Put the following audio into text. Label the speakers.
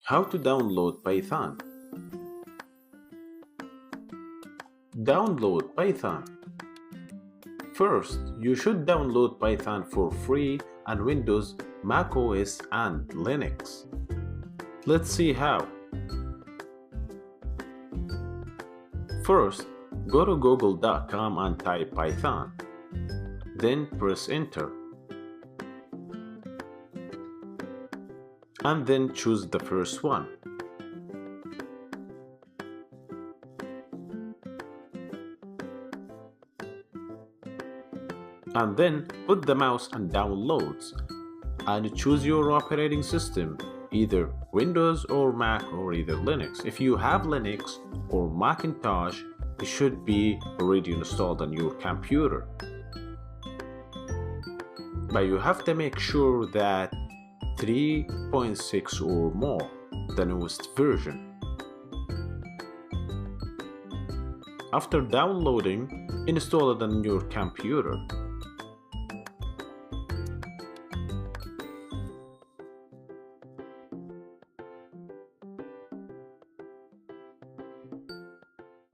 Speaker 1: How to download Python? Download Python. First, you should download Python for free on Windows, Mac OS, and Linux. Let's see how. First, go to google.com and type Python. Then press enter. And then choose the first one. And then put the mouse on downloads and choose your operating system, either Windows or Mac or either Linux. If you have Linux or Macintosh, it should be already installed on your computer. But you have to make sure that 3.6 or more, the newest version. After downloading, install it on your computer.